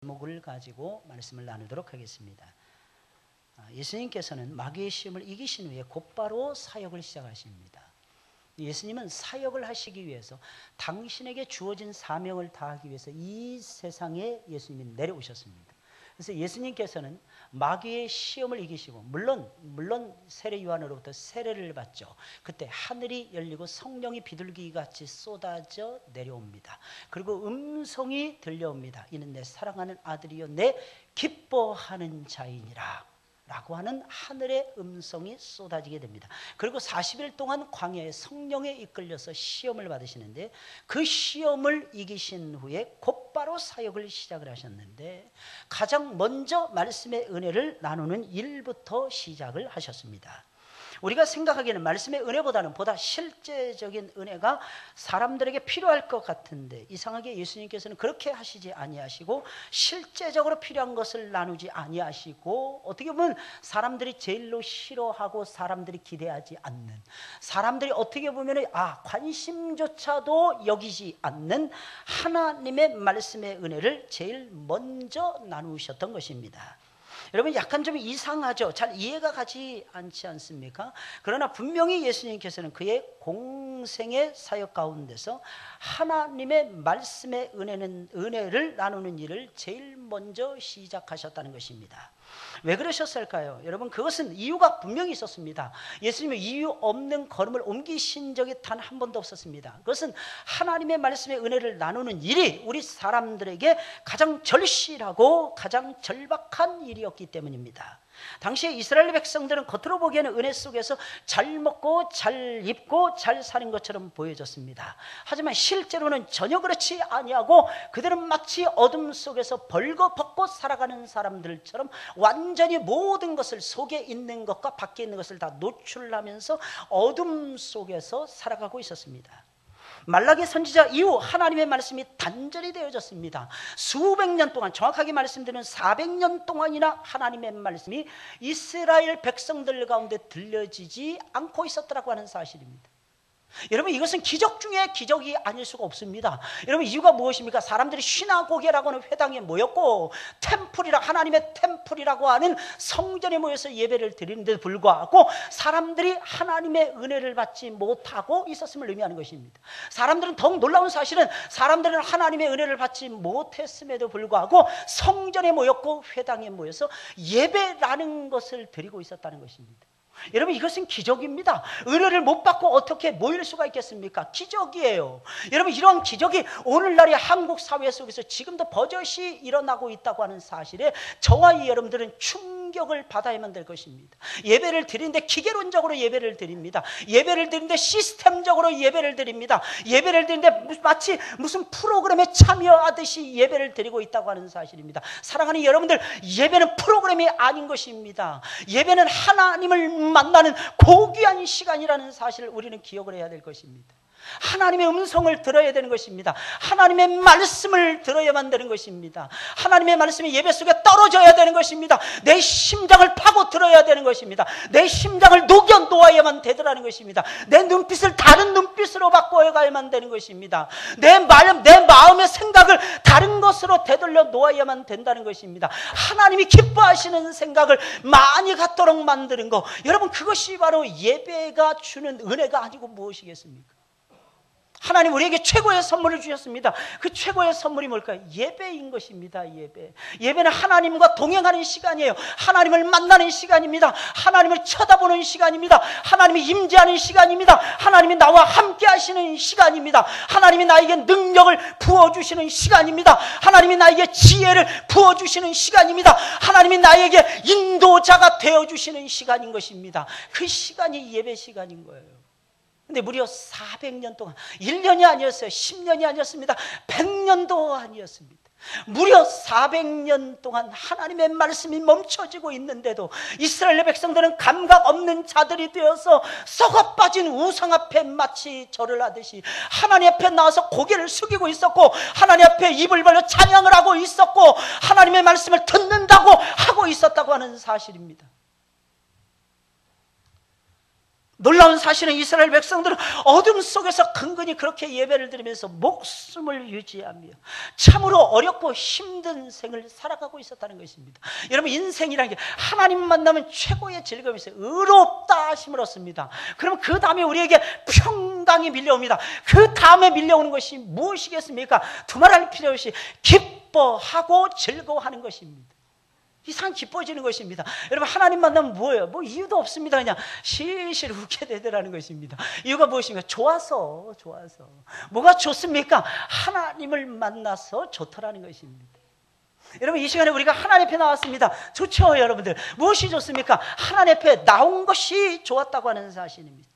제목을 가지고 말씀을 나누도록 하겠습니다. 예수님께서는 마귀의 시험을 이기신 후에 곧바로 사역을 시작하십니다. 예수님은 사역을 하시기 위해서 당신에게 주어진 사명을 다하기 위해서 이 세상에 예수님이 내려오셨습니다. 그래서 예수님께서는 마귀의 시험을 이기시고 물론 세례 요한으로부터 세례를 받죠. 그때 하늘이 열리고 성령이 비둘기같이 쏟아져 내려옵니다. 그리고 음성이 들려옵니다. 이는 내 사랑하는 아들이요 내 기뻐하는 자이니라 라고 하는 하늘의 음성이 쏟아지게 됩니다. 그리고 40일 동안 광야에 성령에 이끌려서 시험을 받으시는데 그 시험을 이기신 후에 곧바로 사역을 시작을 하셨는데 가장 먼저 말씀의 은혜를 나누는 일부터 시작을 하셨습니다. 우리가 생각하기에는 말씀의 은혜보다는 보다 실제적인 은혜가 사람들에게 필요할 것 같은데 이상하게 예수님께서는 그렇게 하시지 아니하시고 실제적으로 필요한 것을 나누지 아니하시고 어떻게 보면 사람들이 제일로 싫어하고 사람들이 기대하지 않는 사람들이 어떻게 보면 관심조차도 여기지 않는 하나님의 말씀의 은혜를 제일 먼저 나누셨던 것입니다. 여러분 약간 좀 이상하죠? 잘 이해가 가지 않지 않습니까? 그러나 분명히 예수님께서는 그의 공생의 사역 가운데서 하나님의 말씀의 은혜를 나누는 일을 제일 먼저 시작하셨다는 것입니다. 왜 그러셨을까요? 여러분 그것은 이유가 분명히 있었습니다. 예수님은 이유 없는 걸음을 옮기신 적이 단 한 번도 없었습니다. 그것은 하나님의 말씀의 은혜를 나누는 일이 우리 사람들에게 가장 절실하고 가장 절박한 일이었기 때문입니다. 당시에 이스라엘 백성들은 겉으로 보기에는 은혜 속에서 잘 먹고 잘 입고 잘 사는 것처럼 보여졌습니다. 하지만 실제로는 전혀 그렇지 아니하고 그들은 마치 어둠 속에서 벌거벗고 살아가는 사람들처럼 완전히 모든 것을 속에 있는 것과 밖에 있는 것을 다 노출하면서 어둠 속에서 살아가고 있었습니다. 말라기 선지자 이후 하나님의 말씀이 단절이 되어졌습니다. 수백 년 동안 정확하게 말씀드리면 400년 동안이나 하나님의 말씀이 이스라엘 백성들 가운데 들려지지 않고 있었다고 하는 사실입니다. 여러분 이것은 기적 중에 기적이 아닐 수가 없습니다. 여러분 이유가 무엇입니까? 사람들이 시나고게라고 하는 회당에 모였고 하나님의 템플이라고 하는 성전에 모여서 예배를 드리는데도 불구하고 사람들이 하나님의 은혜를 받지 못하고 있었음을 의미하는 것입니다. 사람들은 더욱 놀라운 사실은 사람들은 하나님의 은혜를 받지 못했음에도 불구하고 성전에 모였고 회당에 모여서 예배라는 것을 드리고 있었다는 것입니다. 여러분 이것은 기적입니다. 은혜를 못 받고 어떻게 모일 수가 있겠습니까? 기적이에요. 여러분 이런 기적이 오늘날의 한국 사회 속에서 지금도 버젓이 일어나고 있다고 하는 사실에 저와 여러분들은 충격을 받아야만 될 것입니다. 예배를 드리는데 기계론적으로 예배를 드립니다. 예배를 드리는데 시스템적으로 예배를 드립니다. 예배를 드리는데 마치 무슨 프로그램에 참여하듯이 예배를 드리고 있다고 하는 사실입니다. 사랑하는 여러분들, 예배는 프로그램이 아닌 것입니다. 예배는 하나님을 만나는 고귀한 시간이라는 사실을 우리는 기억을 해야 될 것입니다. 하나님의 음성을 들어야 되는 것입니다. 하나님의 말씀을 들어야만 되는 것입니다. 하나님의 말씀이 예배 속에 떨어져야 되는 것입니다. 내 심장을 파고 들어야 되는 것입니다. 내 심장을 녹여 놓아야만 되더라는 것입니다. 내 눈빛을 다른 눈빛으로 바꿔가야만 되는 것입니다. 내 마음의 생각을 다른 것으로 되돌려 놓아야만 된다는 것입니다. 하나님이 기뻐하시는 생각을 많이 갖도록 만드는 것, 여러분 그것이 바로 예배가 주는 은혜가 아니고 무엇이겠습니까? 하나님 우리에게 최고의 선물을 주셨습니다. 그 최고의 선물이 뭘까요? 예배인 것입니다. 예배는 하나님과 동행하는 시간이에요. 하나님을 만나는 시간입니다. 하나님을 쳐다보는 시간입니다. 하나님이 임재하는 시간입니다. 하나님이 나와 함께 하시는 시간입니다. 하나님이 나에게 능력을 부어주시는 시간입니다. 하나님이 나에게 지혜를 부어주시는 시간입니다. 하나님이 나에게 인도자가 되어주시는 시간인 것입니다. 그 시간이 예배 시간인 거예요. 근데 무려 400년 동안 1년이 아니었어요. 10년이 아니었습니다. 100년도 아니었습니다. 무려 400년 동안 하나님의 말씀이 멈춰지고 있는데도 이스라엘 백성들은 감각 없는 자들이 되어서 썩어 빠진 우상 앞에 마치 절을 하듯이 하나님 앞에 나와서 고개를 숙이고 있었고 하나님 앞에 입을 벌려 찬양을 하고 있었고 하나님의 말씀을 듣는다고 하고 있었다고 하는 사실입니다. 놀라운 사실은 이스라엘 백성들은 어둠 속에서 근근히 그렇게 예배를 드리면서 목숨을 유지하며 참으로 어렵고 힘든 생을 살아가고 있었다는 것입니다. 여러분, 인생이라는 게 하나님 만나면 최고의 즐거움이 있어요. 의롭다 하심을 얻습니다. 그러면 그 다음에 우리에게 평강이 밀려옵니다. 그 다음에 밀려오는 것이 무엇이겠습니까? 두말할 필요 없이 기뻐하고 즐거워하는 것입니다. 이상 기뻐지는 것입니다. 여러분, 하나님 만나면 뭐예요? 뭐 이유도 없습니다. 그냥 실실 웃게 되더라는 것입니다. 이유가 무엇입니까? 좋아서. 뭐가 좋습니까? 하나님을 만나서 좋더라는 것입니다. 여러분, 이 시간에 우리가 하나님 앞에 나왔습니다. 좋죠, 여러분들? 무엇이 좋습니까? 하나님 앞에 나온 것이 좋았다고 하는 사실입니다.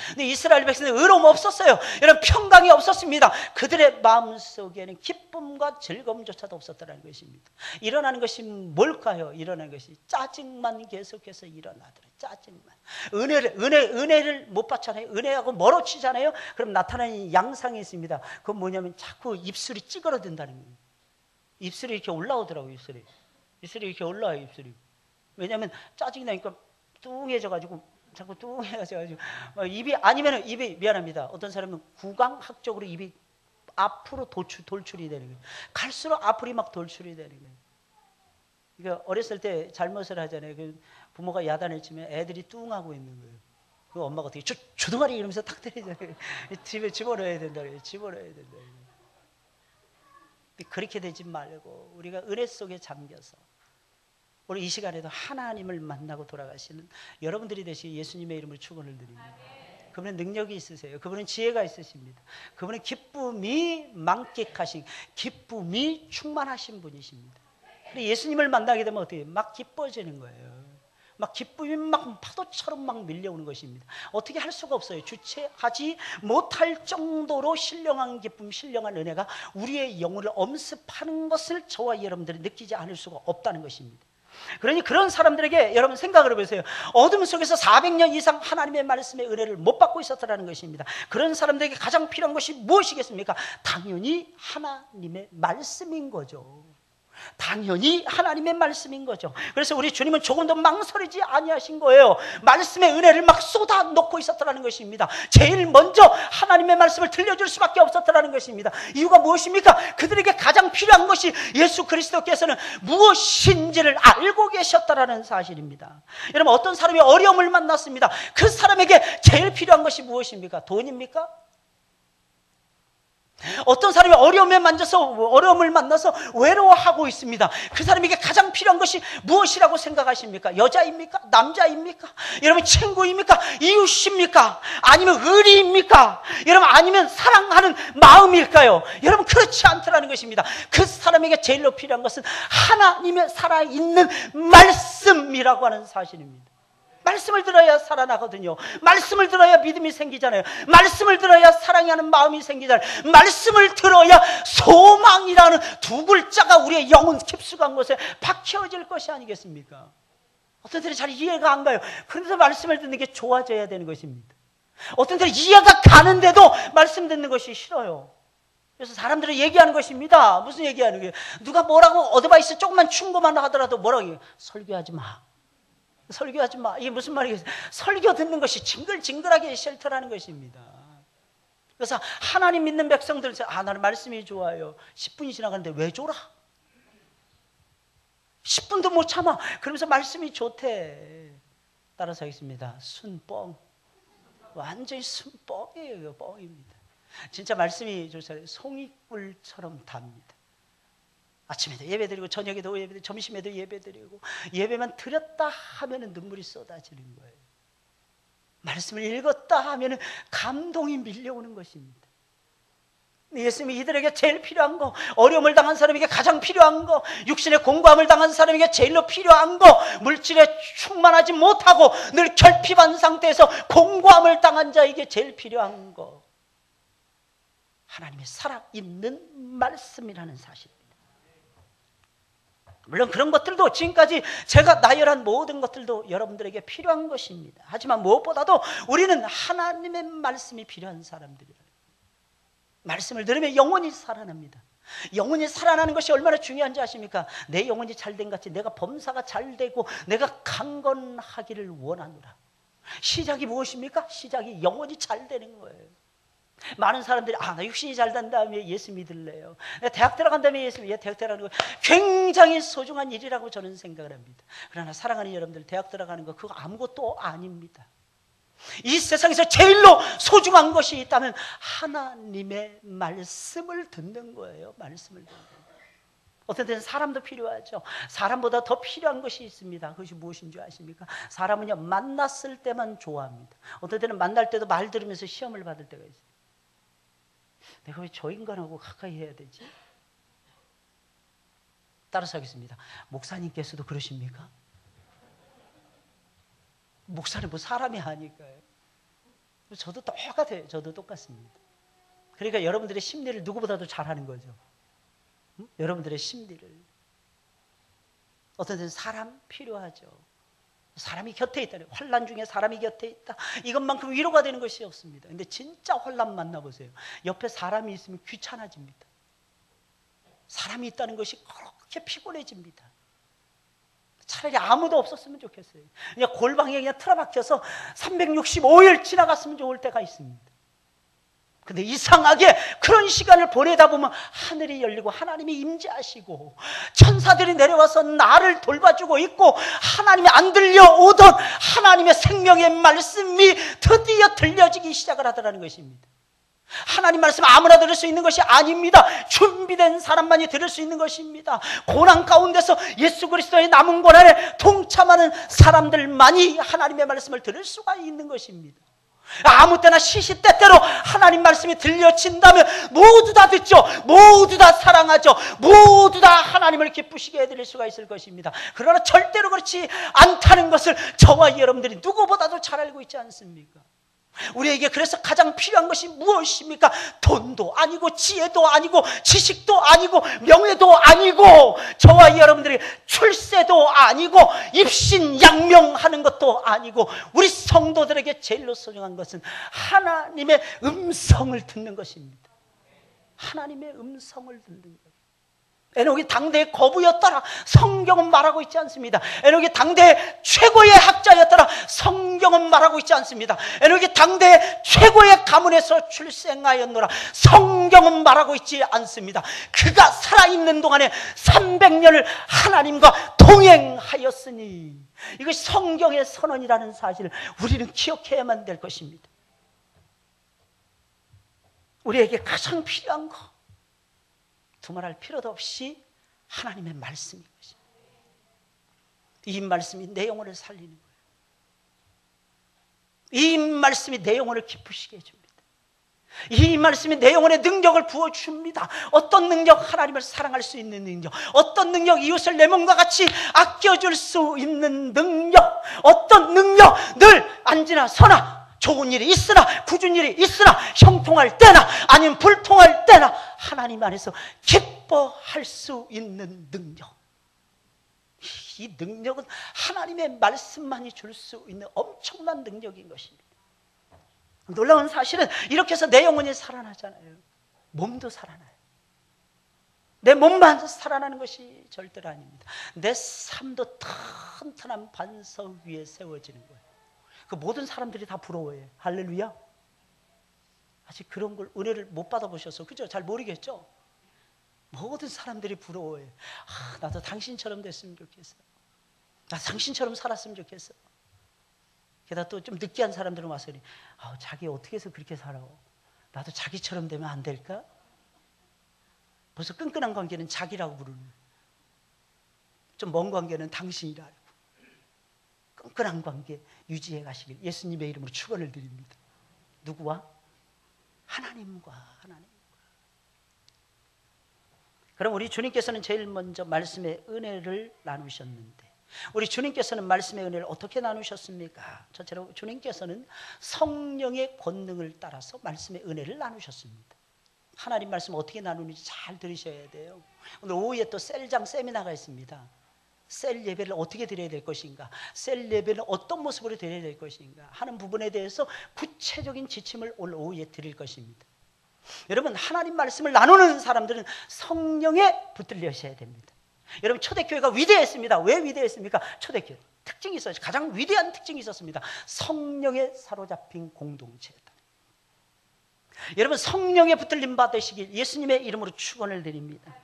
근데 이스라엘 백성은 의로움 없었어요. 여러분, 평강이 없었습니다. 그들의 마음속에는 기쁨과 즐거움조차도 없었다는 것입니다. 일어나는 것이 뭘까요? 일어나는 것이 짜증만 계속해서 일어나더래요. 짜증만. 은혜를 못 받잖아요. 은혜하고 멀어지잖아요. 그럼 나타나는 양상이 있습니다. 그건 뭐냐면 자꾸 입술이 찌그러든다는 거예요. 입술이 이렇게 올라오더라고요. 입술이 이렇게 올라와요. 입술이. 왜냐하면 짜증이 나니까 뚱해져가지고 자꾸 뚱해가지고 입이, 아니면 입이, 미안합니다, 어떤 사람은 구강학적으로 입이 앞으로 돌출이 되는 거예요. 갈수록 앞으로 막 돌출이 되는 거예요. 그러니까 어렸을 때 잘못을 하잖아요. 그 부모가 야단을 치면 애들이 뚱하고 있는 거예요. 그 엄마가 어떻게 주둥아리 이러면서 탁 때리잖아요. 집에 집어넣어야 된다 그래요. 집어넣어야 된다. 그렇게 되지 말고 우리가 은혜 속에 잠겨서 오늘 이 시간에도 하나님을 만나고 돌아가시는 여러분들이 되시기 예수님의 이름으로 축원을 드립니다. 그분은 능력이 있으세요. 그분은 지혜가 있으십니다. 그분은 기쁨이 만끽하신, 기쁨이 충만하신 분이십니다. 근데 예수님을 만나게 되면 어떻게 해요? 막 기뻐지는 거예요. 막 기쁨이 막 파도처럼 막 밀려오는 것입니다. 어떻게 할 수가 없어요. 주체하지 못할 정도로 신령한 기쁨, 신령한 은혜가 우리의 영혼을 엄습하는 것을 저와 여러분들이 느끼지 않을 수가 없다는 것입니다. 그러니 그런 사람들에게 여러분 생각을 해보세요. 어둠 속에서 400년 이상 하나님의 말씀의 은혜를 못 받고 있었다는 것입니다. 그런 사람들에게 가장 필요한 것이 무엇이겠습니까? 당연히 하나님의 말씀인 거죠. 당연히 하나님의 말씀인 거죠. 그래서 우리 주님은 조금도 망설이지 아니하신 거예요. 말씀의 은혜를 막 쏟아놓고 있었다는 것입니다. 제일 먼저 하나님의 말씀을 들려줄 수밖에 없었다는 것입니다. 이유가 무엇입니까? 그들에게 가장 필요한 것이 예수 그리스도께서는 무엇인지를 알고 계셨다는 사실입니다. 여러분, 어떤 사람이 어려움을 만났습니다. 그 사람에게 제일 필요한 것이 무엇입니까? 돈입니까? 어떤 사람이 어려움을 만나서 외로워하고 있습니다. 그 사람에게 가장 필요한 것이 무엇이라고 생각하십니까? 여자입니까? 남자입니까? 여러분, 친구입니까? 이웃입니까? 아니면 의리입니까? 여러분, 아니면 사랑하는 마음일까요? 여러분, 그렇지 않더라는 것입니다. 그 사람에게 제일로 필요한 것은 하나님의 살아있는 말씀이라고 하는 사실입니다. 말씀을 들어야 살아나거든요. 말씀을 들어야 믿음이 생기잖아요. 말씀을 들어야 사랑이 하는 마음이 생기잖아요. 말씀을 들어야 소망이라는 두 글자가 우리의 영혼 깊숙한 곳에 박혀질 것이 아니겠습니까? 어떤 때는 잘 이해가 안 가요. 그런데 말씀을 듣는 게 좋아져야 되는 것입니다. 어떤 때는 이해가 가는데도 말씀 듣는 것이 싫어요. 그래서 사람들이 얘기하는 것입니다. 무슨 얘기하는 거예요? 누가 뭐라고 어드바이스 조금만 충고만 하더라도 뭐라고 해요? 설교하지 마. 설교하지 마. 이게 무슨 말이겠어요? 설교 듣는 것이 징글징글하게 싫더라는 것입니다. 그래서 하나님 믿는 백성들은 나는 말씀이 좋아요. 10분이 지나가는데 왜 졸아? 10분도 못 참아. 그러면서 말씀이 좋대. 따라서 하겠습니다. 순뻥. 완전히 순뻥이에요. 뻥입니다. 진짜 말씀이 좋잖아요. 송이꿀처럼 답니다. 아침에도 예배드리고 저녁에도 예배드리고 점심에도 예배드리고 예배만 드렸다 하면 눈물이 쏟아지는 거예요. 말씀을 읽었다 하면 감동이 밀려오는 것입니다. 예수님이 이들에게 제일 필요한 거, 어려움을 당한 사람에게 가장 필요한 거, 육신의 공고함을 당한 사람에게 제일로 필요한 거, 물질에 충만하지 못하고 늘 결핍한 상태에서 공고함을 당한 자에게 제일 필요한 거, 하나님의 살아있는 말씀이라는 사실입니다. 물론 그런 것들도 지금까지 제가 나열한 모든 것들도 여러분들에게 필요한 것입니다. 하지만 무엇보다도 우리는 하나님의 말씀이 필요한 사람들이에요. 말씀을 들으면 영혼이 살아납니다. 영혼이 살아나는 것이 얼마나 중요한지 아십니까? 내 영혼이 잘된 같이 내가 범사가 잘되고 내가 강건하기를 원하노라. 시작이 무엇입니까? 시작이 영원히 잘 되는 거예요. 많은 사람들이 나 육신이 잘 된 다음에 예수 믿을래요. 내가 대학 들어간 다음에 대학 들어가는 거 굉장히 소중한 일이라고 저는 생각을 합니다. 그러나 사랑하는 여러분들, 대학 들어가는 거 그거 아무것도 아닙니다. 이 세상에서 제일로 소중한 것이 있다면 하나님의 말씀을 듣는 거예요. 말씀을 듣는 거예요. 어떤 때는 사람도 필요하죠. 사람보다 더 필요한 것이 있습니다. 그것이 무엇인 줄 아십니까? 사람은요, 만났을 때만 좋아합니다. 어떤 때는 만날 때도 말 들으면서 시험을 받을 때가 있어요. 내가 왜 저 인간하고 가까이 해야 되지? 따라서 하겠습니다. 목사님께서도 그러십니까? 목사는 뭐 사람이 아닐까요? 저도 똑같아요. 저도 똑같습니다. 그러니까 여러분들의 심리를 누구보다도 잘하는 거죠. 여러분들의 심리를. 어떤 때는 사람 필요하죠. 사람이 곁에 있다는, 환난 중에 사람이 곁에 있다, 이것만큼 위로가 되는 것이 없습니다. 근데 진짜 환난 만나보세요. 옆에 사람이 있으면 귀찮아집니다. 사람이 있다는 것이 그렇게 피곤해집니다. 차라리 아무도 없었으면 좋겠어요. 그냥 골방에 그냥 틀어박혀서 365일 지나갔으면 좋을 때가 있습니다. 근데 이상하게 그런 시간을 보내다 보면 하늘이 열리고 하나님이 임재하시고 천사들이 내려와서 나를 돌봐주고 있고, 하나님이 안 들려오던 하나님의 생명의 말씀이 드디어 들려지기 시작을 하더라는 것입니다. 하나님 말씀 아무나 들을 수 있는 것이 아닙니다. 준비된 사람만이 들을 수 있는 것입니다. 고난 가운데서 예수 그리스도의 남은 고난에 동참하는 사람들만이 하나님의 말씀을 들을 수가 있는 것입니다. 아무 때나 시시때때로 하나님 말씀이 들려진다면 모두 다 듣죠. 모두 다 사랑하죠. 모두 다 하나님을 기쁘시게 해드릴 수가 있을 것입니다. 그러나 절대로 그렇지 않다는 것을 저와 여러분들이 누구보다도 잘 알고 있지 않습니까? 우리에게 그래서 가장 필요한 것이 무엇입니까? 돈도 아니고 지혜도 아니고 지식도 아니고 명예도 아니고 저와 여러분들이 출세도 아니고 입신양명하는 것도 아니고, 우리 성도들에게 제일로 소중한 것은 하나님의 음성을 듣는 것입니다. 하나님의 음성을 듣는 것. 에녹이 당대의 거부였더라, 성경은 말하고 있지 않습니다. 에녹이 당대의 최고의 학자였더라, 성경은 말하고 있지 않습니다. 에녹이 당대의 최고의 가문에서 출생하였노라, 성경은 말하고 있지 않습니다. 그가 살아있는 동안에 300년을 하나님과 동행하였으니, 이것이 성경의 선언이라는 사실을 우리는 기억해야만 될 것입니다. 우리에게 가장 필요한 것, 두말할 필요도 없이 하나님의 말씀인 것입니다. 이 말씀이 내 영혼을 살리는 거예요. 이 말씀이 내 영혼을 기쁘시게 해줍니다. 이 말씀이 내 영혼에 능력을 부어줍니다. 어떤 능력? 하나님을 사랑할 수 있는 능력. 어떤 능력? 이웃을 내 몸과 같이 아껴줄 수 있는 능력. 어떤 능력? 늘 앉으나 서나 좋은 일이 있으나 굳은 일이 있으나 형통할 때나 아니면 불통할 때나 하나님 안에서 기뻐할 수 있는 능력. 이 능력은 하나님의 말씀만이 줄 수 있는 엄청난 능력인 것입니다. 놀라운 사실은 이렇게 해서 내 영혼이 살아나잖아요. 몸도 살아나요. 내 몸만 살아나는 것이 절대로 아닙니다. 내 삶도 튼튼한 반석 위에 세워지는 거예요. 그 모든 사람들이 다 부러워해요. 할렐루야. 아직 그런 걸 은혜를 못 받아보셔서 그죠? 잘 모르겠죠? 모든 사람들이 부러워해요. 나도 당신처럼 됐으면 좋겠어. 나 당신처럼 살았으면 좋겠어. 게다가 또 좀 느끼한 사람들은 와서 자기 어떻게 해서 그렇게 살아? 나도 자기처럼 되면 안 될까? 벌써 끈끈한 관계는 자기라고 부르는, 좀 먼 관계는 당신이라 알고 끈끈한 관계 유지해 가시길 예수님의 이름으로 축원을 드립니다. 누구와? 하나님과. 그럼 우리 주님께서는 제일 먼저 말씀의 은혜를 나누셨는데, 우리 주님께서는 말씀의 은혜를 어떻게 나누셨습니까? 첫째로 주님께서는 성령의 권능을 따라서 말씀의 은혜를 나누셨습니다. 하나님 말씀 어떻게 나누는지 잘 들으셔야 돼요. 오늘 오후에 또 셀장 세미나가 있습니다. 셀 예배를 어떻게 드려야 될 것인가, 셀 예배는 어떤 모습으로 드려야 될 것인가 하는 부분에 대해서 구체적인 지침을 오늘 오후에 드릴 것입니다. 여러분, 하나님 말씀을 나누는 사람들은 성령에 붙들려셔야 됩니다. 여러분, 초대교회가 위대했습니다. 왜 위대했습니까? 초대교회 특징이 있어요. 가장 위대한 특징이 있었습니다. 성령에 사로잡힌 공동체다. 여러분, 성령에 붙들림 받으시길 예수님의 이름으로 축원을 드립니다.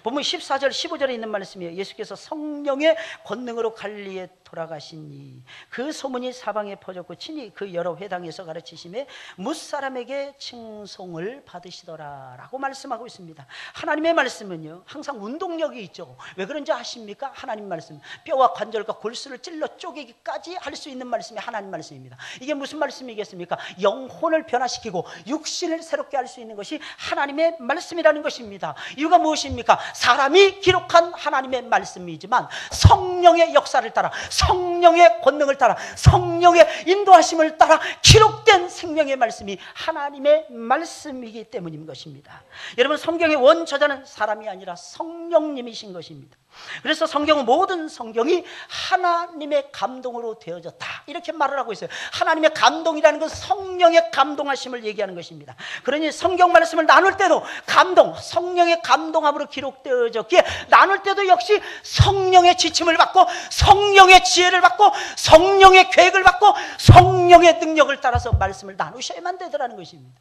보면 14절 15절에 있는 말씀이에요. 예수께서 성령의 권능으로 갈릴리에 돌아가시니 그 소문이 사방에 퍼졌고 친히 그 여러 회당에서 가르치심에 뭇사람에게 칭송을 받으시더라 라고 말씀하고 있습니다. 하나님의 말씀은요 항상 운동력이 있죠. 왜 그런지 아십니까? 하나님 말씀, 뼈와 관절과 골수를 찔러 쪼개기까지 할 수 있는 말씀이 하나님 말씀입니다. 이게 무슨 말씀이겠습니까? 영혼을 변화시키고 육신을 새롭게 할 수 있는 것이 하나님의 말씀이라는 것입니다. 이유가 무엇입니까? 사람이 기록한 하나님의 말씀이지만 성령의 역사를 따라, 성령의 권능을 따라, 성령의 인도하심을 따라 기록된 생명의 말씀이 하나님의 말씀이기 때문인 것입니다. 여러분, 성경의 원저자는 사람이 아니라 성령님이신 것입니다. 그래서 성경은 모든 성경이 하나님의 감동으로 되어졌다 이렇게 말을 하고 있어요. 하나님의 감동이라는 건 성령의 감동하심을 얘기하는 것입니다. 그러니 성경 말씀을 나눌 때도 감동, 성령의 감동함으로 기록되어졌기에 나눌 때도 역시 성령의 지침을 받고 성령의 지혜를 받고 성령의 계획을 받고 성령의 능력을 따라서 말씀을 나누셔야만 되더라는 것입니다.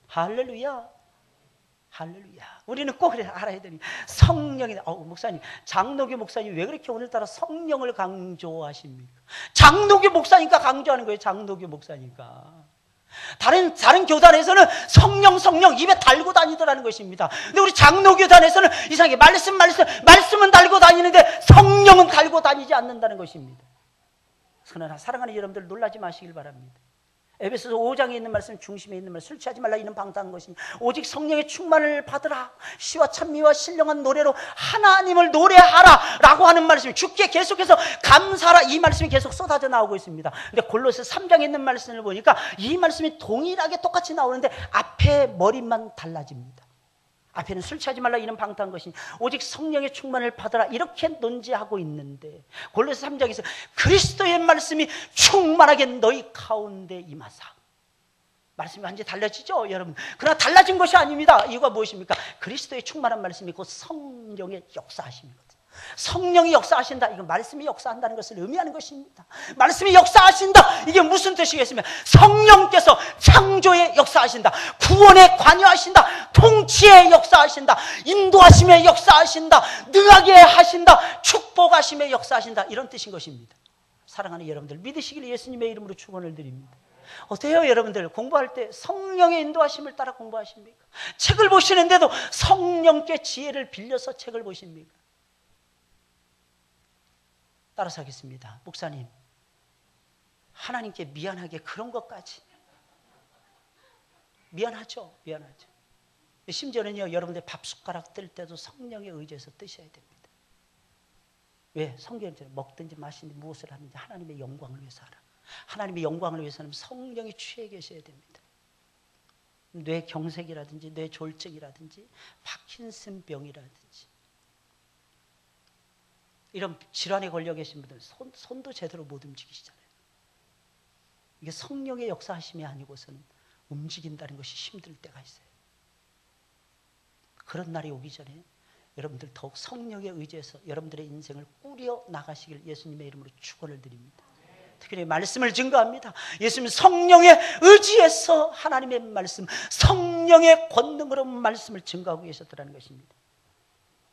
할렐루야, 할렐루야. 우리는 꼭 알아야 됩니다. 성령이, 목사님, 장로교 목사님 왜 그렇게 오늘따라 성령을 강조하십니까? 장로교 목사니까 강조하는 거예요. 장로교 목사니까. 다른 교단에서는 성령 입에 달고 다니더라는 것입니다. 근데 우리 장로교단에서는 이상하게 말씀은 달고 다니는데 성령은 달고 다니지 않는다는 것입니다. 그러나 사랑하는 여러분들 놀라지 마시길 바랍니다. 에베소서 5장에 있는 말씀, 중심에 있는 말씀, 술 취하지 말라 이는 방탕한 것이니 오직 성령의 충만을 받으라, 시와 찬미와 신령한 노래로 하나님을 노래하라 라고 하는 말씀이 주께 계속해서 감사하라, 이 말씀이 계속 쏟아져 나오고 있습니다. 근데 골로새 3장에 있는 말씀을 보니까 이 말씀이 동일하게 똑같이 나오는데 앞에 머리만 달라집니다. 앞에는 술 취하지 말라 이는 방탕한 것이니 오직 성령의 충만을 받으라 이렇게 논지하고 있는데, 골로새 3장에서 그리스도의 말씀이 충만하게 너희 가운데 임하사, 말씀이 완전히 달라지죠 여러분. 그러나 달라진 것이 아닙니다. 이유가 무엇입니까? 그리스도의 충만한 말씀이 곧 성령의 역사하심이거든요. 성령이 역사하신다, 이건 말씀이 역사한다는 것을 의미하는 것입니다. 말씀이 역사하신다, 이게 무슨 뜻이겠습니까? 성령께서 창조에 역사하신다, 구원에 관여하신다, 통치에 역사하신다, 인도하심에 역사하신다, 능하게 하신다, 축복하심에 역사하신다, 이런 뜻인 것입니다. 사랑하는 여러분들, 믿으시길 예수님의 이름으로 축원을 드립니다. 어때요 여러분들? 공부할 때 성령의 인도하심을 따라 공부하십니까? 책을 보시는데도 성령께 지혜를 빌려서 책을 보십니까? 따라서 하겠습니다. 목사님, 하나님께 미안하게 그런 것까지 미안하죠. 심지어는요 여러분들 밥 숟가락 뜰 때도 성령에 의지해서 뜨셔야 됩니다. 왜? 성경처럼 먹든지 마시든지 무엇을 하든지 하나님의 영광을 위해서 하라. 하나님의 영광을 위해서는 성령이 취해 계셔야 됩니다. 뇌경색이라든지 뇌졸증이라든지 파킨슨병이라든지 이런 질환에 걸려 계신 분들 손도 제대로 못 움직이시잖아요. 이게 성령의 역사하심이 아니고서는 움직인다는 것이 힘들 때가 있어요. 그런 날이 오기 전에 여러분들 더욱 성령에 의지해서 여러분들의 인생을 꾸려 나가시길 예수님의 이름으로 축원을 드립니다. 특별히 말씀을 증거합니다. 예수님 성령에 의지해서 하나님의 말씀, 성령의 권능으로 말씀을 증거하고 계셨더라는 것입니다.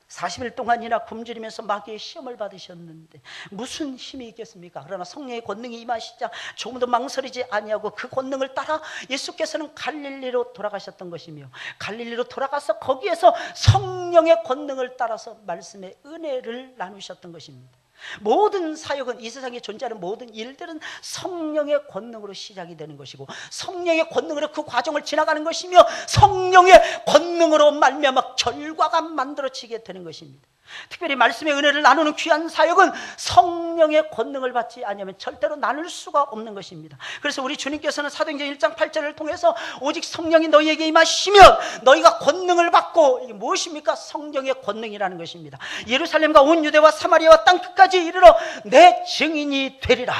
40일 동안이나 굶주리면서 마귀의 시험을 받으셨는데 무슨 힘이 있겠습니까? 그러나 성령의 권능이 임하시자 조금도 망설이지 아니하고 그 권능을 따라 예수께서는 갈릴리로 돌아가셨던 것이며, 갈릴리로 돌아가서 거기에서 성령의 권능을 따라서 말씀의 은혜를 나누셨던 것입니다. 모든 사역은, 이 세상에 존재하는 모든 일들은 성령의 권능으로 시작이 되는 것이고 성령의 권능으로 그 과정을 지나가는 것이며 성령의 권능으로 말미암아 결과가 만들어지게 되는 것입니다. 특별히 말씀의 은혜를 나누는 귀한 사역은 성령의 권능을 받지 않으면 절대로 나눌 수가 없는 것입니다. 그래서 우리 주님께서는 사도행전 1장 8절을 통해서 오직 성령이 너희에게 임하시면 너희가 권능을 받고, 이게 무엇입니까? 성령의 권능이라는 것입니다. 예루살렘과 온 유대와 사마리아와 땅끝까지 이르러 내 증인이 되리라.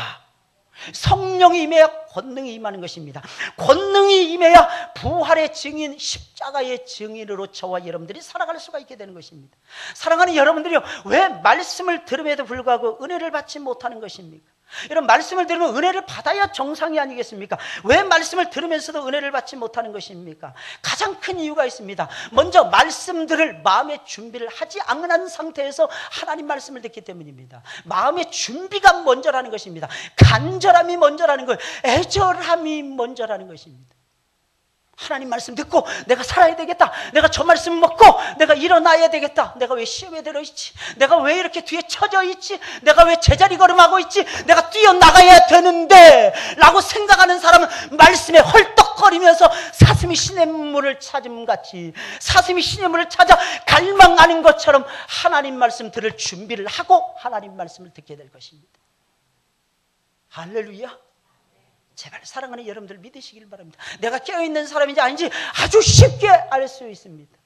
성령이 임해야 권능이 임하는 것입니다. 권능이 임해야 부활의 증인, 십자가의 증인으로 저와 여러분들이 살아갈 수가 있게 되는 것입니다. 사랑하는 여러분들이요, 왜 말씀을 들음에도 불구하고 은혜를 받지 못하는 것입니까? 이런 말씀을 들으면 은혜를 받아야 정상이 아니겠습니까? 왜 말씀을 들으면서도 은혜를 받지 못하는 것입니까? 가장 큰 이유가 있습니다. 먼저 말씀들을 마음의 준비를 하지 않은 상태에서 하나님 말씀을 듣기 때문입니다. 마음의 준비가 먼저라는 것입니다. 간절함이 먼저라는 거예요. 애절함이 먼저라는 것입니다. 하나님 말씀 듣고 내가 살아야 되겠다, 내가 저 말씀 먹고 내가 일어나야 되겠다, 내가 왜 시험에 들어있지, 내가 왜 이렇게 뒤에 처져 있지, 내가 왜 제자리 걸음하고 있지, 내가 뛰어나가야 되는데 라고 생각하는 사람은 말씀에 헐떡거리면서 사슴이 시냇물을 찾음같이, 사슴이 시냇물을 찾아 갈망하는 것처럼 하나님 말씀 들을 준비를 하고 하나님 말씀을 듣게 될 것입니다. 할렐루야. 제발 사랑하는 여러분들 믿으시길 바랍니다. 내가 깨어있는 사람인지 아닌지 아주 쉽게 알 수 있습니다.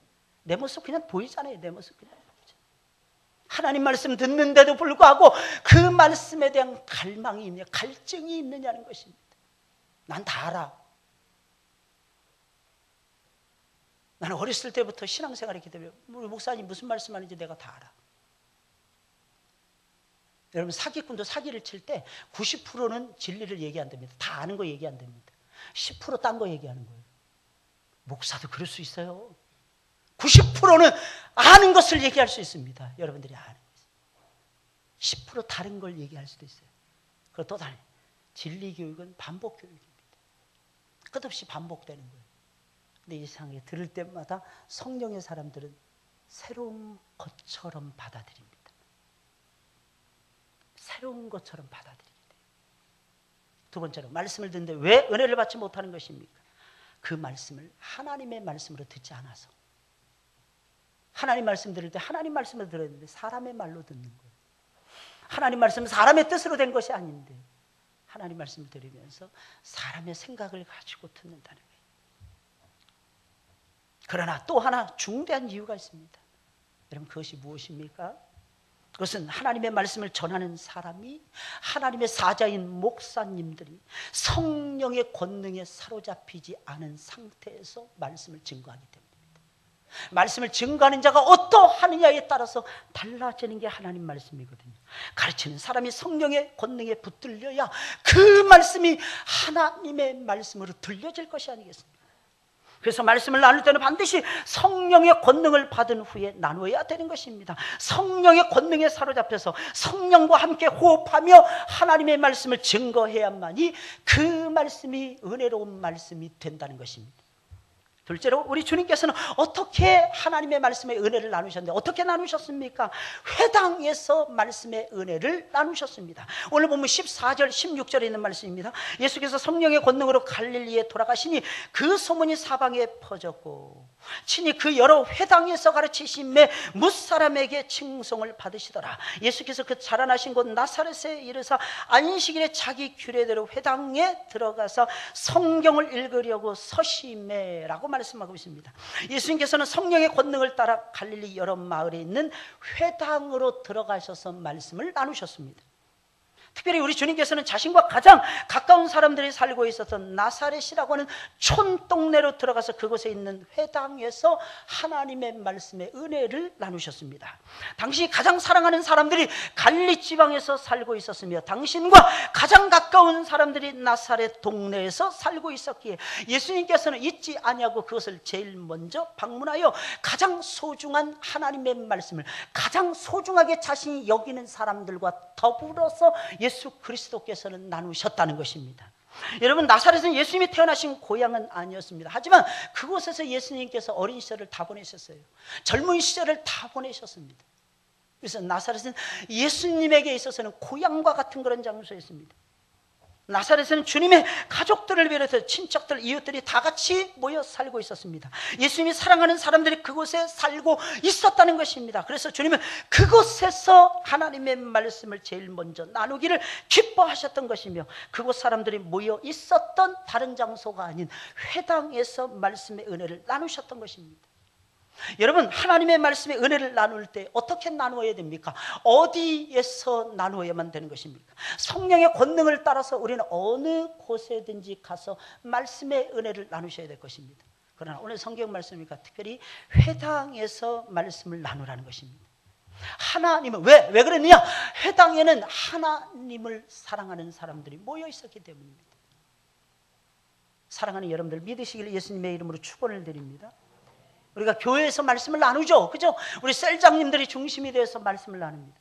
내 모습 그냥 보이잖아요. 내 모습 그냥 보이잖아요. 하나님 말씀 듣는데도 불구하고 그 말씀에 대한 갈망이 있냐, 갈증이 있느냐는 것입니다. 난 다 알아. 나는 어렸을 때부터 신앙생활을 했기 때문에 우리 목사님 무슨 말씀하는지 내가 다 알아. 여러분, 사기꾼도 사기를 칠 때 90%는 진리를 얘기 안 됩니다. 다 아는 거 얘기 안 됩니다. 10% 딴 거 얘기하는 거예요. 목사도 그럴 수 있어요. 90%는 아는 것을 얘기할 수 있습니다. 여러분들이 아는 것. 10% 다른 걸 얘기할 수도 있어요. 그리고 또 다른 진리 교육은 반복 교육입니다. 끝없이 반복되는 거예요. 근데 이상하게 들을 때마다 성령의 사람들은 새로운 것처럼 받아들입니다. 새로운 것처럼 받아들이게 돼요. 두 번째로, 말씀을 듣는데 왜 은혜를 받지 못하는 것입니까? 그 말씀을 하나님의 말씀으로 듣지 않아서. 하나님 말씀 들을 때 하나님 말씀을 들어야 되는데 사람의 말로 듣는 거예요. 하나님 말씀은 사람의 뜻으로 된 것이 아닌데 하나님 말씀을 들으면서 사람의 생각을 가지고 듣는다는 거예요. 그러나 또 하나 중대한 이유가 있습니다. 여러분, 그것이 무엇입니까? 그것은 하나님의 말씀을 전하는 사람이, 하나님의 사자인 목사님들이 성령의 권능에 사로잡히지 않은 상태에서 말씀을 증거하기 때문입니다. 말씀을 증거하는 자가 어떠하느냐에 따라서 달라지는 게 하나님 말씀이거든요. 가르치는 사람이 성령의 권능에 붙들려야 그 말씀이 하나님의 말씀으로 들려질 것이 아니겠습니까? 그래서 말씀을 나눌 때는 반드시 성령의 권능을 받은 후에 나누어야 되는 것입니다. 성령의 권능에 사로잡혀서 성령과 함께 호흡하며 하나님의 말씀을 증거해야만이 그 말씀이 은혜로운 말씀이 된다는 것입니다. 둘째로, 우리 주님께서는 어떻게 하나님의 말씀의 은혜를 나누셨는데 어떻게 나누셨습니까? 회당에서 말씀의 은혜를 나누셨습니다. 오늘 보면 14절 16절에 있는 말씀입니다. 예수께서 성령의 권능으로 갈릴리에 돌아가시니 그 소문이 사방에 퍼졌고 친히 그 여러 회당에서 가르치심에 뭇사람에게 칭송을 받으시더라. 예수께서 그 자라나신 곳 나사렛에 이르사 안식일에 자기 규례대로 회당에 들어가서 성경을 읽으려고 서심해라고 말씀하고 있습니다. 예수님께서는 성령의 권능을 따라 갈릴리 여러 마을에 있는 회당으로 들어가셔서 말씀을 나누셨습니다. 특별히 우리 주님께서는 자신과 가장 가까운 사람들이 살고 있었던 나사렛이라고 하는 촌동네로 들어가서 그곳에 있는 회당에서 하나님의 말씀의 은혜를 나누셨습니다. 당시 가장 사랑하는 사람들이 갈릴리 지방에서 살고 있었으며 당신과 가장 가까운 사람들이 나사렛 동네에서 살고 있었기에 예수님께서는 잊지 아니하고 그것을 제일 먼저 방문하여 가장 소중한 하나님의 말씀을 가장 소중하게 자신이 여기는 사람들과 더불어서 예수 그리스도께서는 나누셨다는 것입니다. 여러분, 나사렛은 예수님이 태어나신 고향은 아니었습니다. 하지만 그곳에서 예수님께서 어린 시절을 다 보내셨어요. 젊은 시절을 다 보내셨습니다. 그래서 나사렛은 예수님에게 있어서는 고향과 같은 그런 장소였습니다. 나사렛에는 주님의 가족들을 비롯해 친척들, 이웃들이 다 같이 모여 살고 있었습니다. 예수님이 사랑하는 사람들이 그곳에 살고 있었다는 것입니다. 그래서 주님은 그곳에서 하나님의 말씀을 제일 먼저 나누기를 기뻐하셨던 것이며 그곳 사람들이 모여 있었던 다른 장소가 아닌 회당에서 말씀의 은혜를 나누셨던 것입니다. 여러분, 하나님의 말씀의 은혜를 나눌 때 어떻게 나누어야 됩니까? 어디에서 나누어야만 되는 것입니까? 성령의 권능을 따라서 우리는 어느 곳에든지 가서 말씀의 은혜를 나누셔야 될 것입니다. 그러나 오늘 성경 말씀이니까 특별히 회당에서 말씀을 나누라는 것입니다. 하나님은 왜 그랬느냐? 회당에는 하나님을 사랑하는 사람들이 모여 있었기 때문입니다. 사랑하는 여러분들, 믿으시길 예수님의 이름으로 축원을 드립니다. 우리가 교회에서 말씀을 나누죠, 그죠? 우리 셀장님들이 중심이 되어서 말씀을 나눕니다.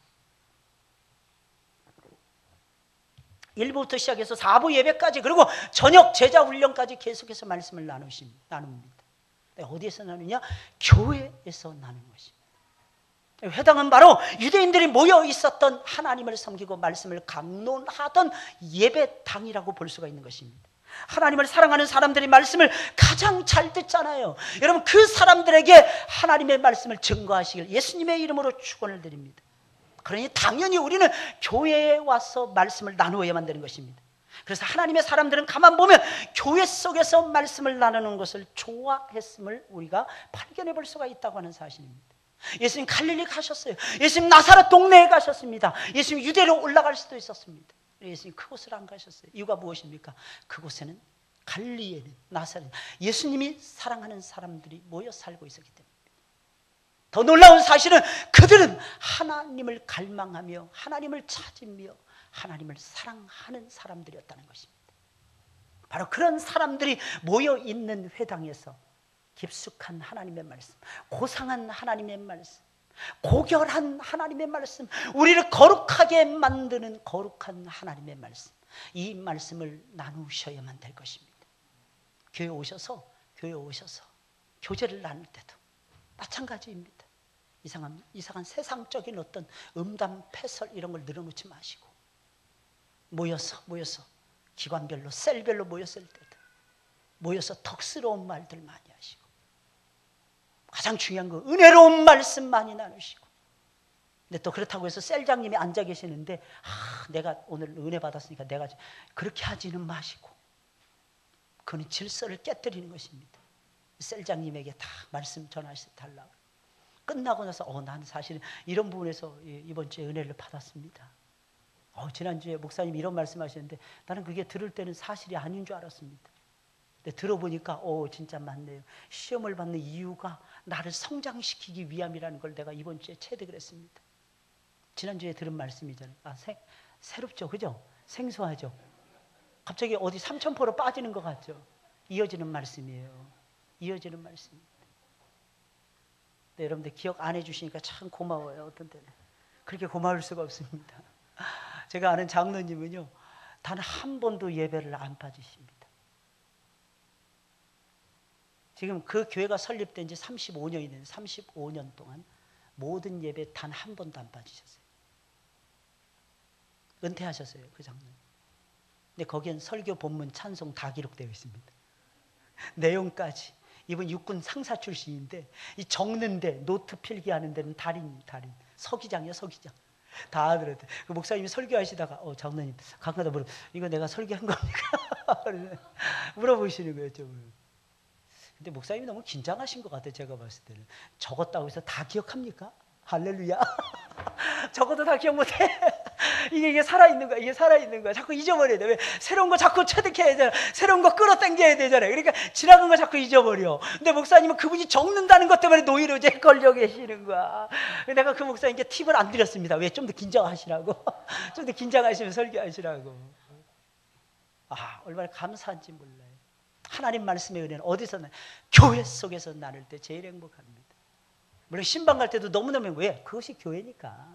1부부터 시작해서 4부 예배까지, 그리고 저녁 제자 훈련까지 계속해서 말씀을 나눕니다. 어디에서 나누냐? 교회에서 나누는 것입니다. 회당은 바로 유대인들이 모여 있었던, 하나님을 섬기고 말씀을 강론하던 예배당이라고 볼 수가 있는 것입니다. 하나님을 사랑하는 사람들이 말씀을 가장 잘 듣잖아요. 여러분, 그 사람들에게 하나님의 말씀을 증거하시길 예수님의 이름으로 축원을 드립니다. 그러니 당연히 우리는 교회에 와서 말씀을 나누어야만 되는 것입니다. 그래서 하나님의 사람들은 가만 보면 교회 속에서 말씀을 나누는 것을 좋아했음을 우리가 발견해 볼 수가 있다고 하는 사실입니다. 예수님 갈릴리 가셨어요. 예수님 나사렛 동네에 가셨습니다. 예수님 유대로 올라갈 수도 있었습니다. 예수님 그곳을 안 가셨어요. 이유가 무엇입니까? 그곳에는, 갈릴리에는, 나사렛, 예수님이 사랑하는 사람들이 모여 살고 있었기 때문입니다. 더 놀라운 사실은 그들은 하나님을 갈망하며 하나님을 찾으며 하나님을 사랑하는 사람들이었다는 것입니다. 바로 그런 사람들이 모여 있는 회당에서 깊숙한 하나님의 말씀, 고상한 하나님의 말씀, 고결한 하나님의 말씀, 우리를 거룩하게 만드는 거룩한 하나님의 말씀, 이 말씀을 나누셔야만 될 것입니다. 교회 오셔서 교제를 나눌 때도 마찬가지입니다. 이상한 세상적인 어떤 음담, 패설 이런 걸 늘어놓지 마시고 모여서 기관별로, 셀별로 모였을 때도 모여서 덕스러운 말들 많이 하시고, 가장 중요한 거 은혜로운 말씀 많이 나누시고. 근데 또 그렇다고 해서 셀장님이 앉아 계시는데 내가 오늘 은혜 받았으니까 내가, 그렇게 하지는 마시고, 그건 질서를 깨뜨리는 것입니다. 셀장님에게 다 말씀 전하달라고. 끝나고 나서 나는 사실은 이런 부분에서 이번 주에 은혜를 받았습니다. 지난주에 목사님 이런 말씀하셨는데 나는 그게 들을 때는 사실이 아닌 줄 알았습니다. 근데 들어보니까 진짜 맞네요. 시험을 받는 이유가 나를 성장시키기 위함이라는 걸 내가 이번 주에 체득을 했습니다. 지난주에 들은 말씀이잖아요. 새롭죠, 그죠? 생소하죠? 갑자기 어디 삼천포로 빠지는 것 같죠? 이어지는 말씀이에요. 이어지는 말씀입니다. 네, 여러분들 기억 안 해주시니까 참 고마워요. 어떤 때는 그렇게 고마울 수가 없습니다. 제가 아는 장로님은요, 단 한 번도 예배를 안 빠지십니다. 지금 그 교회가 설립된 지 35년이 됐는데 35년 동안 모든 예배 단 한 번도 안 빠지셨어요. 은퇴하셨어요, 그 장로님. 근데 거기엔 설교, 본문, 찬송 다 기록되어 있습니다. 내용까지. 이분 육군 상사 출신인데 이 적는데, 노트 필기하는 데는 달인. 서기장이요, 서기장. 다 들었대. 그 목사님이 설교하시다가 장로님 가끔가다 이거 내가 설교한 겁니까? 물어보시는 거예요, 좀. 근데 목사님이 너무 긴장하신 것 같아요. 제가 봤을 때는. 적었다고 해서 다 기억합니까? 할렐루야. 적어도 다 기억 못해. 이게 살아있는 거야. 이게 살아있는 거야. 자꾸 잊어버려야 돼. 왜? 새로운 거 자꾸 체득해야 되잖아. 새로운 거 끌어당겨야 되잖아요. 그러니까 지나간 거 자꾸 잊어버려. 근데 목사님은 그분이 적는다는 것 때문에 노이로제 걸려 계시는 거야. 내가 그 목사님께 팁을 안 드렸습니다. 왜? 좀 더 긴장하시라고. 좀 더 긴장하시면 설교하시라고. 얼마나 감사한지 몰라요. 하나님 말씀의 은혜는 어디서 나요? 교회 속에서 나눌 때 제일 행복합니다. 물론 신방 갈 때도 너무너무 행복해요. 그것이 교회니까.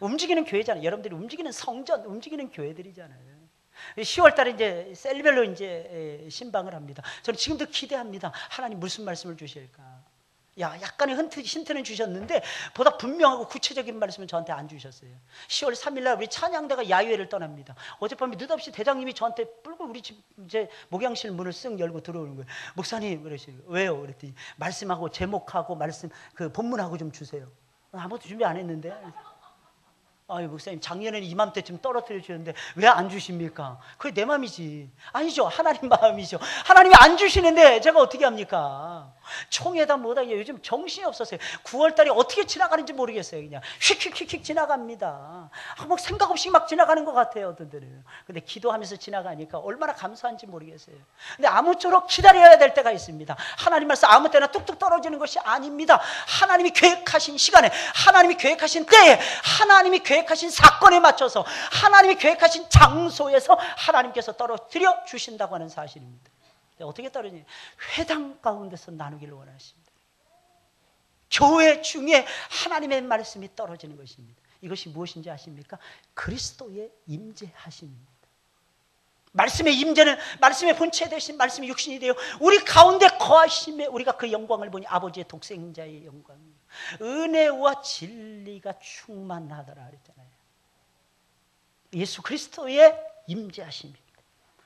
움직이는 교회잖아요. 여러분들이 움직이는 성전, 움직이는 교회들이잖아요. 10월 달에 이제 셀별로 이제 신방을 합니다. 저는 지금도 기대합니다. 하나님 무슨 말씀을 주실까? 약간의 힌트는 주셨는데 보다 분명하고 구체적인 말씀은 저한테 안 주셨어요. 10월 3일 날 우리 찬양대가 야유회를 떠납니다. 어젯밤에 느닷없이 대장님이 저한테 뿔고 우리 집 이제 목양실 문을 쓱 열고 들어오는 거예요. 목사님, 그러시고 왜요? 그랬더니 말씀하고 제목하고 말씀 그 본문하고 좀 주세요. 아무것도 준비 안 했는데. 아유 목사님 작년에는 이맘때쯤 떨어뜨려 주셨는데 왜 안 주십니까? 그게 내 마음이지. 아니죠. 하나님 마음이죠. 하나님이 안 주시는데 제가 어떻게 합니까? 총에다 뭐다. 요즘 정신이 없었어요. 9월달이 어떻게 지나가는지 모르겠어요. 그냥 휙휙휙휙 지나갑니다. 막 생각 없이 막 지나가는 것 같아요. 어떤 때는. 근데 기도하면서 지나가니까 얼마나 감사한지 모르겠어요. 근데 아무쪼록 기다려야 될 때가 있습니다. 하나님 말씀 아무 때나 뚝뚝 떨어지는 것이 아닙니다. 하나님이 계획하신 시간에, 하나님이 계획하신 때에, 하나님이 계획하신 사건에 맞춰서, 하나님이 계획하신 장소에서 하나님께서 떨어뜨려 주신다고 하는 사실입니다. 어떻게 떨어지냐? 회당 가운데서 나누기를 원하십니다. 교회 중에 하나님의 말씀이 떨어지는 것입니다. 이것이 무엇인지 아십니까? 그리스도의 임재하심입니다. 말씀의 임재는 말씀의 본체 되신 말씀이 육신이 되어 우리 가운데 거하심에 우리가 그 영광을 보니 아버지의 독생자의 영광이에요. 은혜와 진리가 충만하더라 그랬잖아요. 예수 그리스도의 임재하심입니다.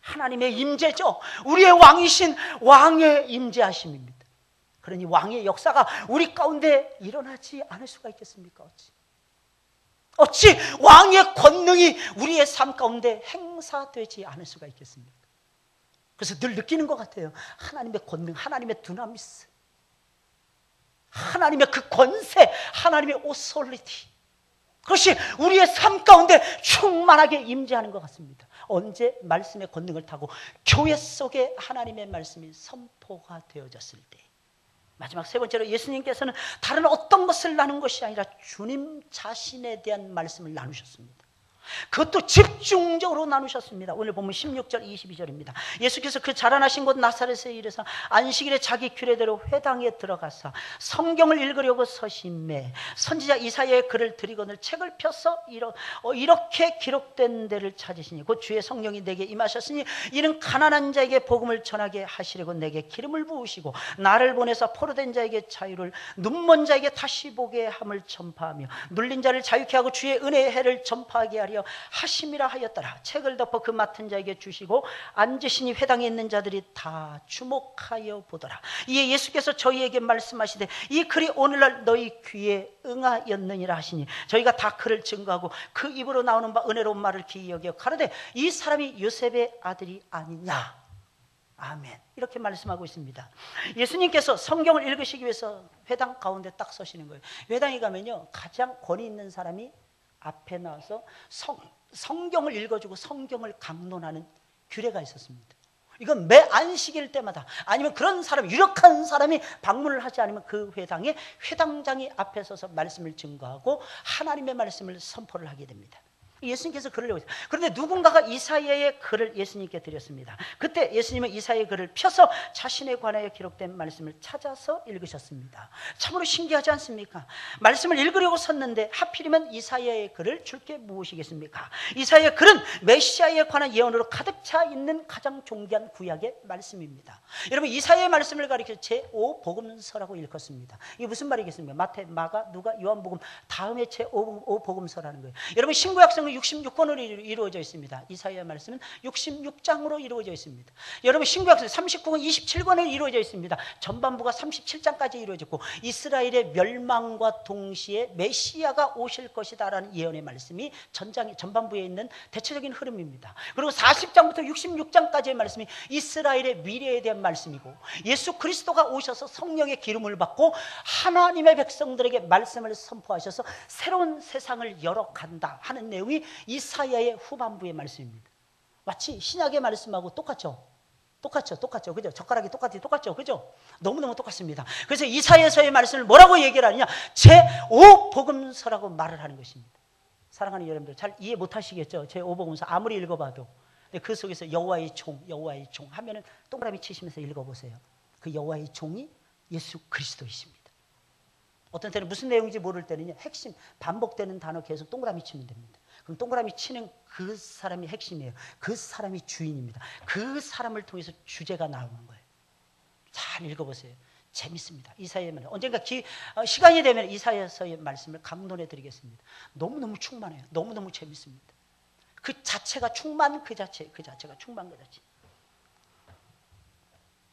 하나님의 임재죠. 우리의 왕이신 왕의 임재하심입니다. 그러니 왕의 역사가 우리 가운데 일어나지 않을 수가 있겠습니까? 어찌 왕의 권능이 우리의 삶 가운데 행사되지 않을 수가 있겠습니까? 그래서 늘 느끼는 것 같아요. 하나님의 권능, 하나님의 두나미스, 하나님의 그 권세, 하나님의 오소리티, 그것이 우리의 삶 가운데 충만하게 임재하는 것 같습니다. 언제 말씀의 권능을 타고 교회 속에 하나님의 말씀이 선포가 되어졌을 때. 마지막 세 번째로 예수님께서는 다른 어떤 것을 나눈 것이 아니라 주님 자신에 대한 말씀을 나누셨습니다. 그것도 집중적으로 나누셨습니다. 오늘 보면 16절 22절입니다. 예수께서 그 자라나신 곳 나사렛에 이르사 안식일에 자기 규례대로 회당에 들어가서 성경을 읽으려고 서심해 선지자 이사야의 글을 들이거늘 책을 펴서 이렇게 기록된 데를 찾으시니 곧 주의 성령이 내게 임하셨으니 이는 가난한 자에게 복음을 전하게 하시려고 내게 기름을 부으시고 나를 보내서 포로된 자에게 자유를, 눈먼 자에게 다시 보게 함을 전파하며 눌린 자를 자유케 하고 주의 은혜의 해를 전파하게 하려 하심이라 하였더라. 책을 덮어 그 맡은 자에게 주시고 앉으시니 회당에 있는 자들이 다 주목하여 보더라. 이에 예수께서 저희에게 말씀하시되 이 글이 오늘날 너희 귀에 응하였느니라 하시니 저희가 다 그를 증거하고 그 입으로 나오는 바 은혜로운 말을 기이 여겨 가로되 이 사람이 요셉의 아들이 아니냐. 아멘. 이렇게 말씀하고 있습니다. 예수님께서 성경을 읽으시기 위해서 회당 가운데 딱 서시는 거예요. 회당에 가면요 가장 권위 있는 사람이 앞에 나와서 성경을 읽어주고 성경을 강론하는 규례가 있었습니다. 이건 매 안식일 때마다 아니면 그런 사람, 유력한 사람이 방문을 하지 않으면 그 회당에 회당장이 앞에 서서 말씀을 증거하고 하나님의 말씀을 선포를 하게 됩니다. 예수님께서 글을 읽으세요. 그런데 누군가가 이사야의 글을 예수님께 드렸습니다. 그때 예수님은 이사야의 글을 펴서 자신에 관하여 기록된 말씀을 찾아서 읽으셨습니다. 참으로 신기하지 않습니까? 말씀을 읽으려고 섰는데 하필이면 이사야의 글을 줄게 무엇이겠습니까? 이사야의 글은 메시아에 관한 예언으로 가득 차 있는 가장 존귀한 구약의 말씀입니다. 여러분 이사야의 말씀을 가리켜 제5복음서라고 읽었습니다. 이게 무슨 말이겠습니까? 마태, 마가, 누가, 요한복음 다음에 제5복음서라는 거예요. 여러분 신구약성은 66권으로 이루어져 있습니다. 이사야 말씀은 66장으로 이루어져 있습니다. 여러분 신구약성 39권 27권에 이루어져 있습니다. 전반부가 37장까지 이루어졌고 이스라엘의 멸망과 동시에 메시아가 오실 것이다 라는 예언의 말씀이 전반부에 있는 대체적인 흐름입니다. 그리고 40장부터 66장까지의 말씀이 이스라엘의 미래에 대한 말씀이고 예수 그리스도가 오셔서 성령의 기름을 받고 하나님의 백성들에게 말씀을 선포하셔서 새로운 세상을 열어간다 하는 내용이 이사야의 후반부의 말씀입니다. 마치 신약의 말씀하고 똑같죠? 그죠? 젓가락이 똑같죠? 그죠? 너무너무 똑같습니다. 그래서 이사야서의 말씀을 뭐라고 얘기를 하느냐? 제5복음서라고 말을 하는 것입니다. 사랑하는 여러분들 잘 이해 못하시겠죠? 제5복음서 아무리 읽어봐도. 근데 그 속에서 여호와의 종 하면은 동그라미 치시면서 읽어보세요. 그 여호와의 종이 예수 그리스도이십니다. 어떤 때는 무슨 내용인지 모를 때는요 핵심 반복되는 단어 계속 동그라미 치면 됩니다. 그럼 동그라미 치는 그 사람이 핵심이에요. 그 사람이 주인입니다. 그 사람을 통해서 주제가 나오는 거예요. 잘 읽어보세요. 재밌습니다. 이사야의 말. 언젠가 시간이 되면 이사야서의 말씀을 강론해 드리겠습니다. 너무너무 충만해요. 너무너무 재밌습니다. 그 자체가 충만 그 자체가 충만 그 자체.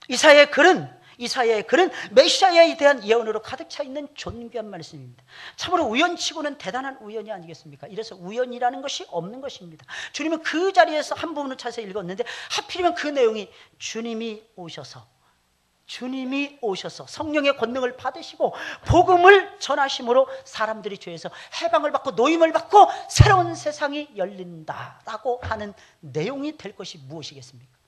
이사야의 글은 메시아에 대한 예언으로 가득 차 있는 존귀한 말씀입니다. 참으로 우연치고는 대단한 우연이 아니겠습니까? 이래서 우연이라는 것이 없는 것입니다. 주님은 그 자리에서 한 부분을 찾아서 읽었는데 하필이면 그 내용이 주님이 오셔서 성령의 권능을 받으시고 복음을 전하심으로 사람들이 죄에서 해방을 받고 노임을 받고 새로운 세상이 열린다라고 하는 내용이 될 것이 무엇이겠습니까?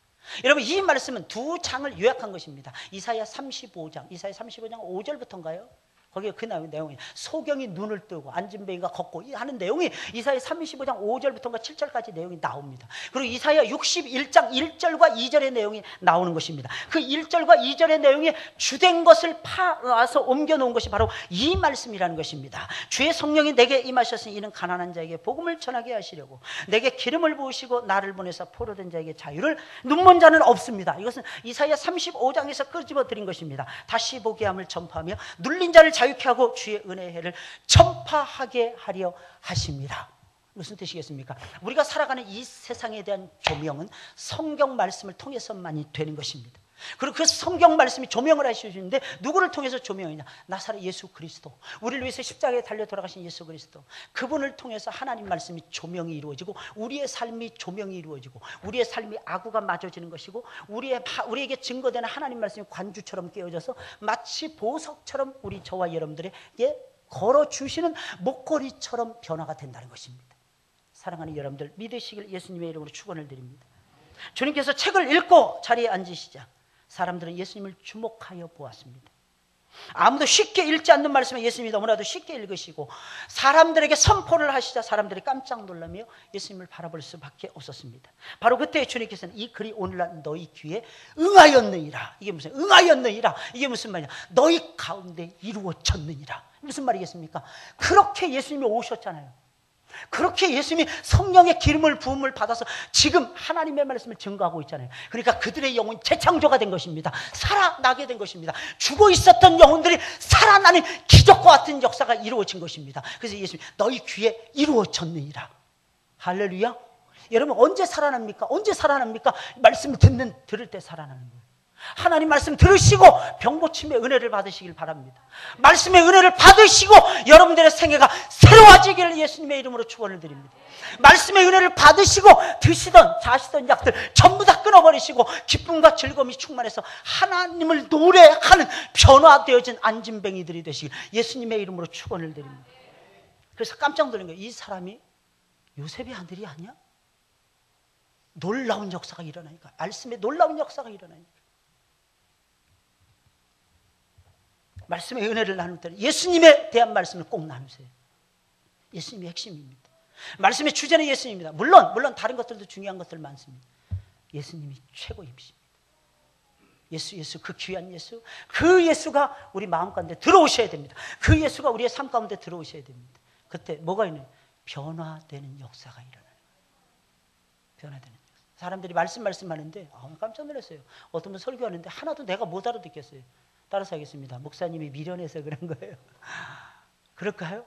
여러분, 이 말씀은 두 장을 요약한 것입니다. 이사야 35장 5절부터인가요? 거기에 그 내용이 소경이 눈을 뜨고 안진뱅이가 걷고 하는 내용이 이사야 35장 5절부터인가 7절까지 내용이 나옵니다. 그리고 이사야 61장 1절과 2절의 내용이 나오는 것입니다. 그 1절과 2절의 내용이 주된 것을 파와서 옮겨놓은 것이 바로 이 말씀이라는 것입니다. 주의 성령이 내게 임하셨으니 이는 가난한 자에게 복음을 전하게 하시려고 내게 기름을 부으시고 나를 보내서 포로된 자에게 자유를 눈먼 자는 없습니다. 이것은 이사야 35장에서 끄집어 드린 것입니다. 다시 보게 함을 전파하며 눌린 자를 자유케 하고 주의 은혜의 해를 전파하게 하려 하십니다. 무슨 뜻이겠습니까? 우리가 살아가는 이 세상에 대한 조명은 성경 말씀을 통해서만이 되는 것입니다. 그리고 그 성경 말씀이 조명을 하시는데 누구를 통해서 조명이냐? 나사렛 예수 그리스도, 우리를 위해서 십자가에 달려 돌아가신 예수 그리스도, 그분을 통해서 하나님 말씀이 조명이 이루어지고 우리의 삶이 조명이 이루어지고 우리의 삶이 아구가 맞아지는 것이고 우리에게 증거되는 하나님 말씀이 관주처럼 깨어져서 마치 보석처럼 우리 저와 여러분들에게 걸어주시는 목걸이처럼 변화가 된다는 것입니다. 사랑하는 여러분들, 믿으시길 예수님의 이름으로 축원을 드립니다. 주님께서 책을 읽고 자리에 앉으시자 사람들은 예수님을 주목하여 보았습니다. 아무도 쉽게 읽지 않는 말씀을 예수님이 너무나도 쉽게 읽으시고 사람들에게 선포를 하시자 사람들이 깜짝 놀라며 예수님을 바라볼 수밖에 없었습니다. 바로 그때 주님께서는 이 글이 오늘날 너희 귀에 응하였느니라. 이게 무슨 응하였느니라? 이게 무슨 말이냐? 너희 가운데 이루어졌느니라. 무슨 말이겠습니까? 그렇게 예수님이 오셨잖아요. 그렇게 예수님이 성령의 기름을 부음을 받아서 지금 하나님의 말씀을 증거하고 있잖아요. 그러니까 그들의 영혼이 재창조가 된 것입니다. 살아나게 된 것입니다. 죽어 있었던 영혼들이 살아나는 기적과 같은 역사가 이루어진 것입니다. 그래서 예수님 너희 귀에 이루어졌느니라. 할렐루야. 여러분, 언제 살아납니까? 언제 살아납니까? 말씀을 들을 때 살아나는 거예요. 하나님 말씀 들으시고 병고침의 은혜를 받으시길 바랍니다. 말씀의 은혜를 받으시고 여러분들의 생애가 새로워지기를 예수님의 이름으로 축원을 드립니다. 말씀의 은혜를 받으시고 드시던 자시던 약들 전부 다 끊어버리시고 기쁨과 즐거움이 충만해서 하나님을 노래하는 변화되어진 안진뱅이들이 되시길 예수님의 이름으로 축원을 드립니다. 그래서 깜짝 놀란 거예요. 이 사람이 요셉의 아들이 아니야? 놀라운 역사가 일어나니까, 말씀의 놀라운 역사가 일어나니까. 말씀의 은혜를 나눌 때는 예수님에 대한 말씀을 꼭 나누세요. 예수님이 핵심입니다. 말씀의 주제는 예수님입니다. 물론 다른 것들도 중요한 것들 많습니다. 예수님이 최고이십니다. 예수, 그 귀한 예수, 그 예수가 우리 마음 가운데 들어오셔야 됩니다. 그 예수가 우리의 삶 가운데 들어오셔야 됩니다. 그때 뭐가 있나요? 변화되는 역사가 일어나는 거예요. 변화되는 역사. 사람들이 말씀하는데 깜짝 놀랐어요. 어떤 분 설교하는데 하나도 내가 못 알아듣겠어요. 따라서 하겠습니다. 목사님이 미련해서 그런 거예요. 그럴까요?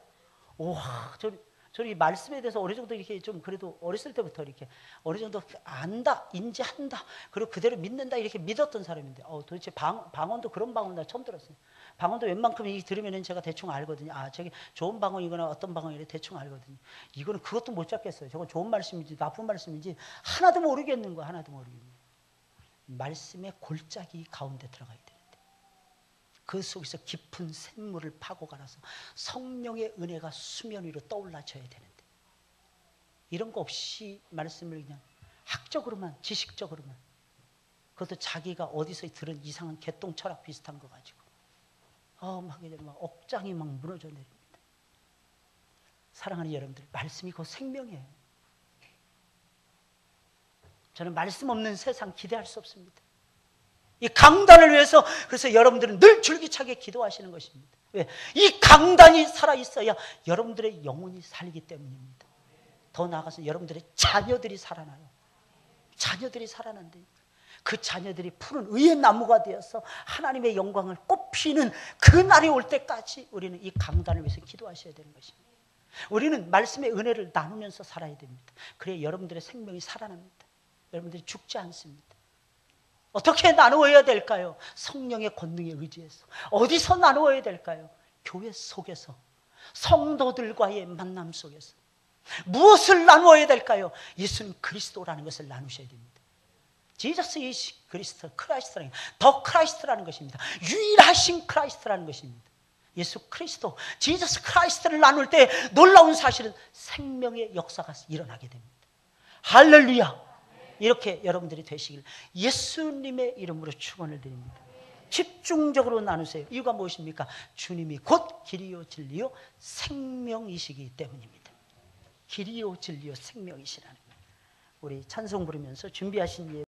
와, 저는 이 말씀에 대해서 어느 정도 이렇게 좀 그래도 어렸을 때부터 이렇게 어느 정도 안다, 인지한다, 그리고 그대로 믿는다 이렇게 믿었던 사람인데, 도대체 방언도 그런 방언 나 처음 들었어요. 방언도 웬만큼 들으면은 제가 대충 알거든요. 저게 좋은 방언이거나 어떤 방언이래 대충 알거든요. 이거는 그것도 못 잡겠어요. 저건 좋은 말씀인지 나쁜 말씀인지 하나도 모르겠는 거야, 하나도 모르겠는 거야. 말씀의 골짜기 가운데 들어가야 돼. 그 속에서 깊은 샘물을 파고 갈아서 성령의 은혜가 수면 위로 떠올라져야 되는데 이런 거 없이 말씀을 그냥 학적으로만, 지식적으로만, 그것도 자기가 어디서 들은 이상한 개똥 철학 비슷한 거 가지고 막 억장이 막 무너져 내립니다. 사랑하는 여러분들, 말씀이 곧 생명이에요. 저는 말씀 없는 세상 기대할 수 없습니다. 이 강단을 위해서 그래서 여러분들은 늘 줄기차게 기도하시는 것입니다. 왜? 이 강단이 살아있어야 여러분들의 영혼이 살기 때문입니다. 더 나아가서 여러분들의 자녀들이 살아나요. 자녀들이 살아난다니까. 그 자녀들이 푸른 의의 나무가 되어서 하나님의 영광을 꽃피는 그 날이 올 때까지 우리는 이 강단을 위해서 기도하셔야 되는 것입니다. 우리는 말씀의 은혜를 나누면서 살아야 됩니다. 그래야 여러분들의 생명이 살아납니다. 여러분들이 죽지 않습니다. 어떻게 나누어야 될까요? 성령의 권능에 의지해서. 어디서 나누어야 될까요? 교회 속에서, 성도들과의 만남 속에서. 무엇을 나누어야 될까요? 예수님 그리스도라는 것을 나누셔야 됩니다. 지저스 이시 그리스도, 크라이스트라는, 더 크라이스트라는 것입니다. 유일하신 크라이스트라는 것입니다. 예수 그리스도, 지저스 크라이스트를 나눌 때 놀라운 사실은 생명의 역사가 일어나게 됩니다. 할렐루야! 이렇게 여러분들이 되시길 예수님의 이름으로 축원을 드립니다. 집중적으로 나누세요. 이유가 무엇입니까? 주님이 곧 길이요 진리요 생명이시기 때문입니다. 길이요 진리요 생명이시라는 거예요. 우리 찬송 부르면서 준비하신 예배